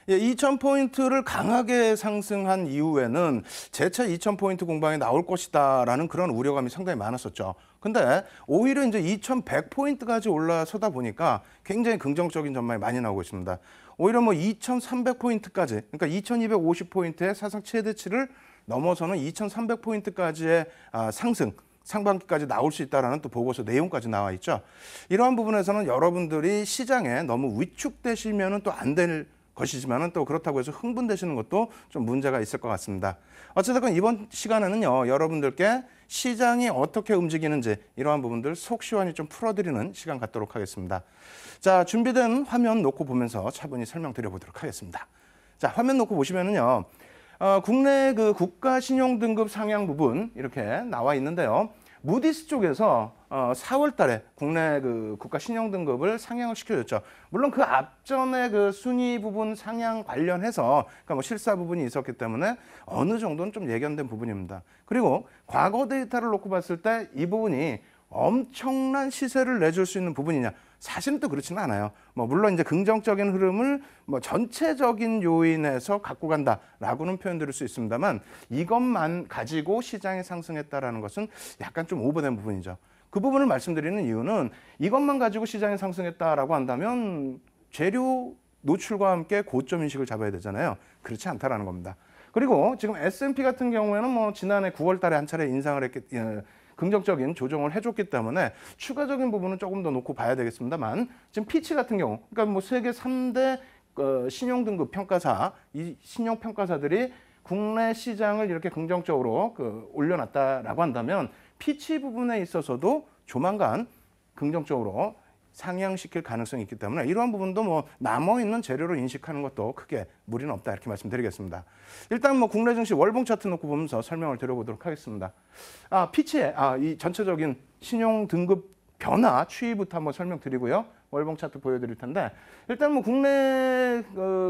예, 2,000포인트를 강하게 상승한 이후에는 재차 2,000포인트 공방이 나올 것이다라는 그런 우려감이 상당히 많았었죠. 근데 오히려 이제 2,100포인트까지 올라서다 보니까 굉장히 긍정적인 전망이 많이 나오고 있습니다. 오히려 뭐 2,300포인트까지, 그러니까 2,250포인트의 사상 최대치를 넘어서는 2,300포인트까지의 상승, 상반기까지 나올 수 있다는 또 보고서 내용까지 나와 있죠. 이러한 부분에서는 여러분들이 시장에 너무 위축되시면 또 안 될 것이지만은 또 그렇다고 해서 흥분되시는 것도 좀 문제가 있을 것 같습니다. 어쨌든 이번 시간에는요, 여러분들께 시장이 어떻게 움직이는지 이러한 부분들 속 시원히 좀 풀어드리는 시간 갖도록 하겠습니다. 자, 준비된 화면 놓고 보면서 차분히 설명드려보도록 하겠습니다. 자, 화면 놓고 보시면은요, 국내 그 국가 신용 등급 상향 부분 이렇게 나와 있는데요. 무디스 쪽에서 4월 달에 국내 그 국가 신용 등급을 상향을 시켜줬죠. 물론 그 앞전에 그 순위 부분 상향 관련해서 그러니까 뭐 실사 부분이 있었기 때문에 어느 정도는 좀 예견된 부분입니다. 그리고 과거 데이터를 놓고 봤을 때 이 부분이 엄청난 시세를 내줄 수 있는 부분이냐? 사실은 또 그렇지는 않아요. 뭐 물론 이제 긍정적인 흐름을 뭐 전체적인 요인에서 갖고 간다라고는 표현드릴 수 있습니다만 이것만 가지고 시장이 상승했다라는 것은 약간 좀 오버된 부분이죠. 그 부분을 말씀드리는 이유는 이것만 가지고 시장이 상승했다라고 한다면 재료 노출과 함께 고점 인식을 잡아야 되잖아요. 그렇지 않다라는 겁니다. 그리고 지금 S&P 같은 경우에는 뭐 지난해 9월 달에 한 차례 인상을 했기 긍정적인 조정을 해줬기 때문에 추가적인 부분은 조금 더 놓고 봐야 되겠습니다만 지금 피치 같은 경우, 그러니까 뭐 세계 3대 신용등급 평가사, 이 신용평가사들이 국내 시장을 이렇게 긍정적으로 올려놨다라고 한다면 피치 부분에 있어서도 조만간 긍정적으로 상향시킬 가능성이 있기 때문에 이러한 부분도 뭐 남아있는 재료로 인식하는 것도 크게 무리는 없다 이렇게 말씀드리겠습니다. 일단 뭐 국내 증시 월봉 차트 놓고 보면서 설명을 드려보도록 하겠습니다. 피치의 이 전체적인 신용 등급 변화 추이부터 한번 설명드리고요. 월봉 차트 보여드릴 텐데 일단 뭐 국내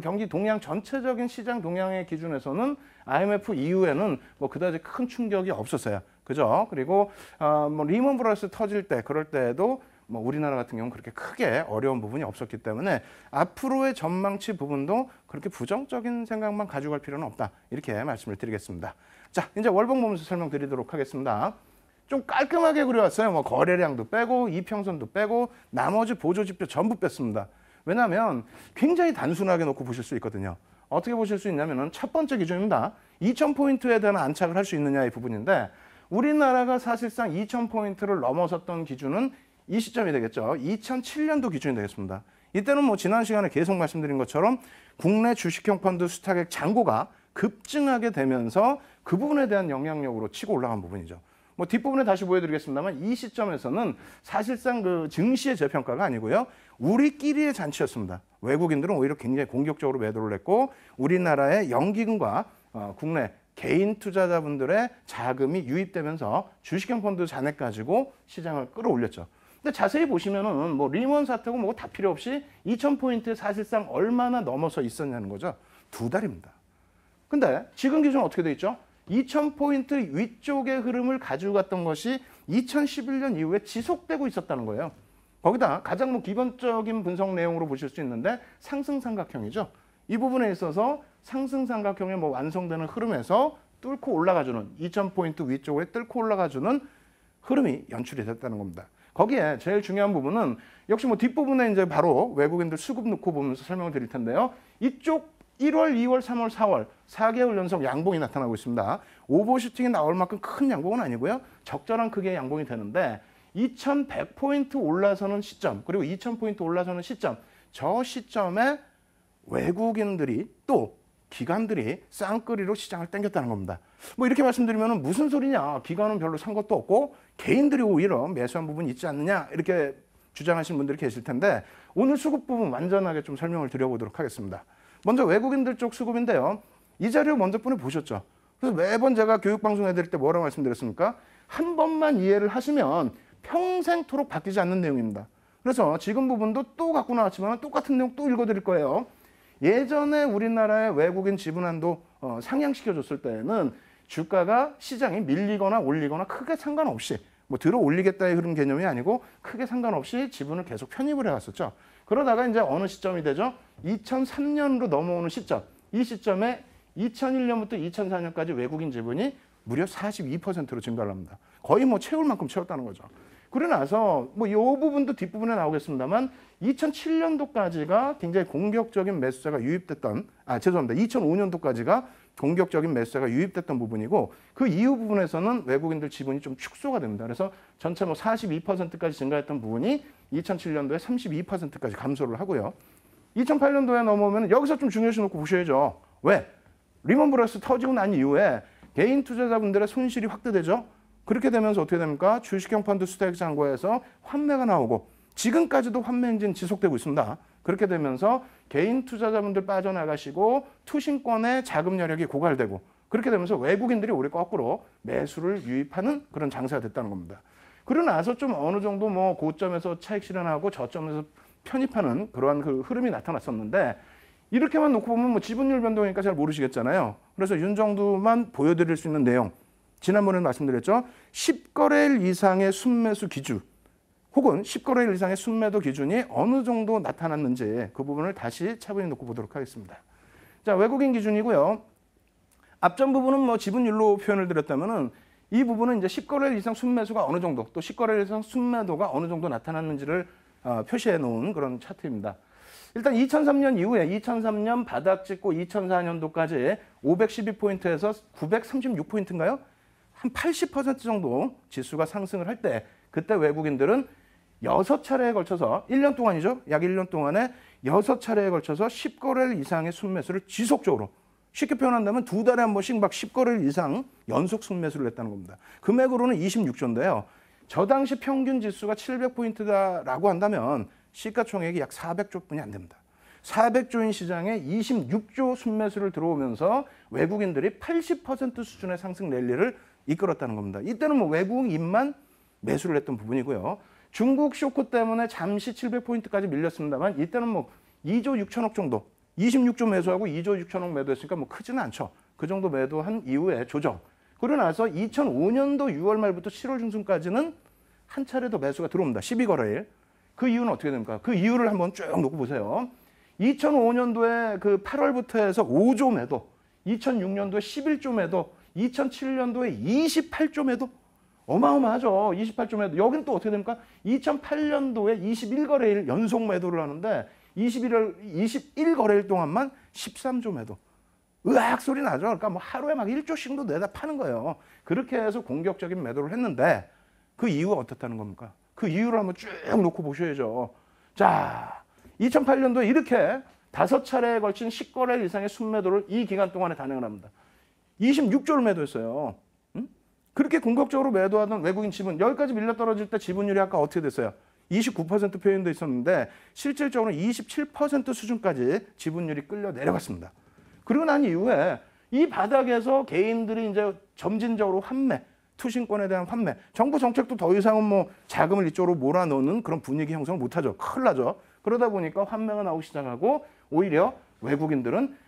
경기 동향 전체적인 시장 동향의 기준에서는 IMF 이후에는 뭐 그다지 큰 충격이 없었어요. 그죠? 그리고 뭐 리먼 브러스 터질 때 그럴 때에도 뭐 우리나라 같은 경우는 그렇게 크게 어려운 부분이 없었기 때문에 앞으로의 전망치 부분도 그렇게 부정적인 생각만 가져갈 필요는 없다. 이렇게 말씀을 드리겠습니다. 자, 이제 월봉 보면서 설명드리도록 하겠습니다. 좀 깔끔하게 그려왔어요. 뭐 거래량도 빼고 이평선도 빼고 나머지 보조지표 전부 뺐습니다. 왜냐하면 굉장히 단순하게 놓고 보실 수 있거든요. 어떻게 보실 수 있냐면은 첫 번째 기준입니다. 2,000포인트에 대한 안착을 할 수 있느냐의 부분인데 우리나라가 사실상 2,000포인트를 넘어섰던 기준은 이 시점이 되겠죠. 2007년도 기준이 되겠습니다. 이때는 뭐 지난 시간에 계속 말씀드린 것처럼 국내 주식형 펀드 수탁액 잔고가 급증하게 되면서 그 부분에 대한 영향력으로 치고 올라간 부분이죠. 뭐 뒷부분에 다시 보여드리겠습니다만 이 시점에서는 사실상 그 증시의 재평가가 아니고요. 우리끼리의 잔치였습니다. 외국인들은 오히려 굉장히 공격적으로 매도를 했고 우리나라의 연기금과 국내 개인 투자자분들의 자금이 유입되면서 주식형 펀드 잔액 가지고 시장을 끌어올렸죠. 근데 자세히 보시면은 뭐 리먼 사태고 뭐 다 필요 없이 2,000포인트에 사실상 얼마나 넘어서 있었냐는 거죠. 2달입니다. 근데 지금 기준 어떻게 돼 있죠? 2,000포인트 위쪽의 흐름을 가지고 갔던 것이 2011년 이후에 지속되고 있었다는 거예요. 거기다 가장 뭐 기본적인 분석 내용으로 보실 수 있는데 상승 삼각형이죠. 이 부분에 있어서 상승 삼각형의 뭐 완성되는 흐름에서 뚫고 올라가주는 2,000포인트 위쪽에 뚫고 올라가주는 흐름이 연출이 됐다는 겁니다. 거기에 제일 중요한 부분은 역시 뭐 뒷부분에 이제 바로 외국인들 수급 넣고 보면서 설명을 드릴 텐데요. 이쪽 1월, 2월, 3월, 4월 4개월 연속 양봉이 나타나고 있습니다. 오버슈팅이 나올 만큼 큰 양봉은 아니고요. 적절한 크기의 양봉이 되는데 2,100포인트 올라서는 시점 그리고 2,000포인트 올라서는 시점 저 시점에 외국인들이 또 기관들이 쌍끌이로 시장을 땡겼다는 겁니다. 뭐 이렇게 말씀드리면 무슨 소리냐. 기관은 별로 산 것도 없고 개인들이 오히려 매수한 부분이 있지 않느냐 이렇게 주장하시는 분들이 계실 텐데 오늘 수급 부분 완전하게 좀 설명을 드려보도록 하겠습니다. 먼저 외국인들 쪽 수급인데요. 이 자료 먼저 분에 보셨죠. 그래서 매번 제가 교육방송 해드릴 때 뭐라고 말씀드렸습니까? 한 번만 이해를 하시면 평생토록 바뀌지 않는 내용입니다. 그래서 지금 부분도 또 갖고 나왔지만 똑같은 내용 또 읽어드릴 거예요. 예전에 우리나라의 외국인 지분한도 상향시켜줬을 때에는 주가가 시장이 밀리거나 올리거나 크게 상관없이 뭐 들어 올리겠다의 흐름 개념이 아니고 크게 상관없이 지분을 계속 편입을 해왔었죠. 그러다가 이제 어느 시점이 되죠? 2003년으로 넘어오는 시점. 이 시점에 2001년부터 2004년까지 외국인 지분이 무려 42%로 증가를 합니다. 거의 뭐 채울 만큼 채웠다는 거죠. 그러고 나서 뭐 이 부분도 뒷부분에 나오겠습니다만 2007년도까지가 굉장히 공격적인 매수세가 유입됐던 2005년도까지가 공격적인 매수세가 유입됐던 부분이고 그 이후 부분에서는 외국인들 지분이 좀 축소가 됩니다. 그래서 전체 뭐 42%까지 증가했던 부분이 2007년도에 32%까지 감소를 하고요. 2008년도에 넘어오면 여기서 좀 중요시 놓고 보셔야죠. 왜? 리먼 브러스 터지고 난 이후에 개인 투자자분들의 손실이 확대되죠. 그렇게 되면서 어떻게 됩니까? 주식형 펀드 스택 잔고에서 환매가 나오고 지금까지도 환매 행진 지속되고 있습니다. 그렇게 되면서 개인 투자자분들 빠져나가시고 투신권의 자금 여력이 고갈되고 그렇게 되면서 외국인들이 우리 거꾸로 매수를 유입하는 그런 장세가 됐다는 겁니다. 그러고 나서 좀 어느 정도 뭐 고점에서 차익 실현하고 저점에서 편입하는 그러한 그 흐름이 나타났었는데 이렇게만 놓고 보면 뭐 지분율 변동이니까 잘 모르시겠잖아요. 그래서 이 정도만 보여드릴 수 있는 내용. 지난번에 말씀드렸죠. 10거래일 이상의 순매수 기준 혹은 10거래일 이상의 순매도 기준이 어느 정도 나타났는지 그 부분을 다시 차분히 놓고 보도록 하겠습니다. 자, 외국인 기준이고요. 앞전 부분은 뭐 지분율로 표현을 드렸다면은 이 부분은 이제 10거래일 이상 순매수가 어느 정도 또 10거래일 이상 순매도가 어느 정도 나타났는지를 표시해 놓은 그런 차트입니다. 일단 2003년 이후에 2003년 바닥 찍고 2004년도까지 512포인트에서 936포인트인가요? 한 80% 정도 지수가 상승을 할 때 그때 외국인들은 6차례에 걸쳐서 1년 동안이죠. 약 1년 동안에 6차례에 걸쳐서 10거래일 이상의 순매수를 지속적으로 쉽게 표현한다면 두 달에 한 번씩 막 10거래일 이상 연속 순매수를 했다는 겁니다. 금액으로는 26조인데요. 저 당시 평균 지수가 700포인트다라고 한다면 시가총액이 약 400조 뿐이 안 됩니다. 400조인 시장에 26조 순매수를 들어오면서 외국인들이 80% 수준의 상승 랠리를 이끌었다는 겁니다. 이때는 뭐 외국인만 매수를 했던 부분이고요. 중국 쇼크 때문에 잠시 700포인트까지 밀렸습니다만 이때는 뭐 2조 6천억 정도, 26조 매수하고 2조 6천억 매도했으니까 뭐 크지는 않죠. 그 정도 매도한 이후에 조정. 그러고 나서 2005년도 6월 말부터 7월 중순까지는 한 차례 더 매수가 들어옵니다. 12거래일. 그 이유는 어떻게 됩니까? 그 이유를 한번 쭉 놓고 보세요. 2005년도에 그 8월부터 해서 5조 매도, 2006년도에 11조 매도, 2007년도에 28조 매도. 어마어마하죠. 28조 매도. 여기는 또 어떻게 됩니까? 2008년도에 21거래일 연속 매도를 하는데 21거래일 동안만 13조 매도. 으악 소리 나죠. 그러니까 뭐 하루에 막 1조씩도 내다 파는 거예요. 그렇게 해서 공격적인 매도를 했는데 그 이유가 어떻다는 겁니까? 그 이유를 한번 쭉 놓고 보셔야죠. 자, 2008년도에 이렇게 5차례에 걸친 10거래일 이상의 순매도를 이 기간 동안에 단행을 합니다. 26조를 매도했어요. 그렇게 공격적으로 매도하던 외국인 지분, 여기까지 밀려 떨어질 때 지분율이 아까 어떻게 됐어요? 29% 표현돼 있었는데 실질적으로 27% 수준까지 지분율이 끌려 내려갔습니다. 그리고 난 이후에 이 바닥에서 개인들이 이제 점진적으로 환매, 투신권에 대한 환매, 정부 정책도 더 이상은 뭐 자금을 이쪽으로 몰아넣는 그런 분위기 형성을 못하죠. 큰일 나죠. 그러다 보니까 환매가 나오기 시작하고 오히려 외국인들은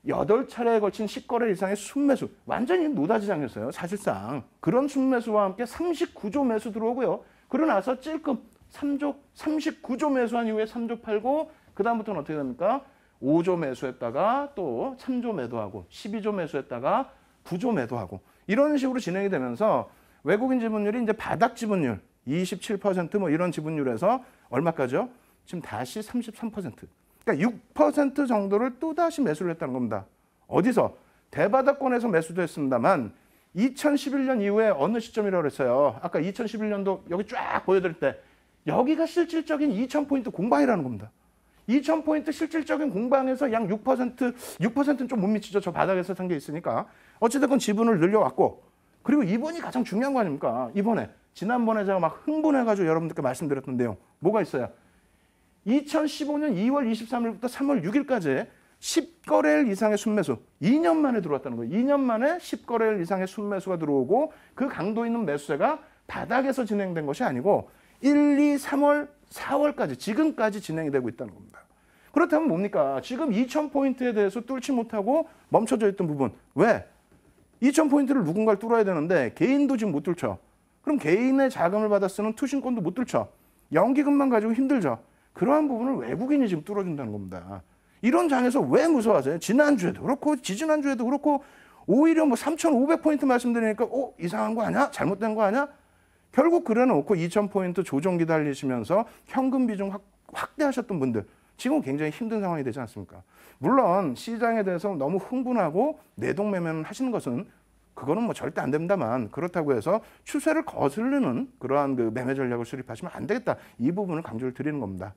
8차례에 걸친 10거래 이상의 순매수, 완전히 노다지장이었어요. 사실상. 그런 순매수와 함께 39조 매수 들어오고요. 그러고 나서 찔끔 39조 매수한 이후에 3조 팔고 그 다음부터는 어떻게 됩니까? 5조 매수했다가 또 3조 매도하고 12조 매수했다가 9조 매도하고 이런 식으로 진행이 되면서 외국인 지분율이 이제 바닥 지분율 27% 이런 지분율에서 얼마까지요? 지금 다시 33%. 그러니까 6% 정도를 또다시 매수를 했다는 겁니다. 어디서? 대바닥권에서 매수도 했습니다만 2011년 이후에 어느 시점이라고 그랬어요. 아까 2011년도 여기 쫙 보여드릴 때 여기가 실질적인 2000포인트 공방이라는 겁니다. 2000포인트 실질적인 공방에서 약 6%는 좀 못 미치죠. 저 바닥에서 산 게 있으니까. 어찌됐건 지분을 늘려왔고 그리고 이번이 가장 중요한 거 아닙니까? 이번에 지난번에 제가 막 흥분해가지고 여러분들께 말씀드렸던 내용 뭐가 있어요? 2015년 2월 23일부터 3월 6일까지 10거래일 이상의 순매수 2년 만에 들어왔다는 거예요. 2년 만에 10거래일 이상의 순매수가 들어오고 그 강도 있는 매수세가 바닥에서 진행된 것이 아니고 1, 2, 3월, 4월까지 지금까지 진행이 되고 있다는 겁니다. 그렇다면 뭡니까? 지금 2000포인트에 대해서 뚫지 못하고 멈춰져 있던 부분. 왜? 2000포인트를 누군가를 뚫어야 되는데 개인도 지금 못 뚫죠. 그럼 개인의 자금을 받아 쓰는 투신권도 못 뚫죠. 연기금만 가지고 힘들죠. 그러한 부분을 외국인이 지금 뚫어준다는 겁니다. 이런 장에서 왜 무서워하세요? 지난주에도 그렇고 지지난주에도 그렇고 오히려 뭐 3,500포인트 말씀드리니까 이상한 거 아니야? 잘못된 거 아니야? 결국 그래놓고 2,000포인트 조정 기다리시면서 현금 비중 확대하셨던 분들 지금 굉장히 힘든 상황이 되지 않습니까? 물론 시장에 대해서 너무 흥분하고 내동매매는 하시는 것은 그거는 뭐 절대 안 됩니다만 그렇다고 해서 추세를 거스르는 그러한 그 매매 전략을 수립하시면 안 되겠다. 이 부분을 강조를 드리는 겁니다.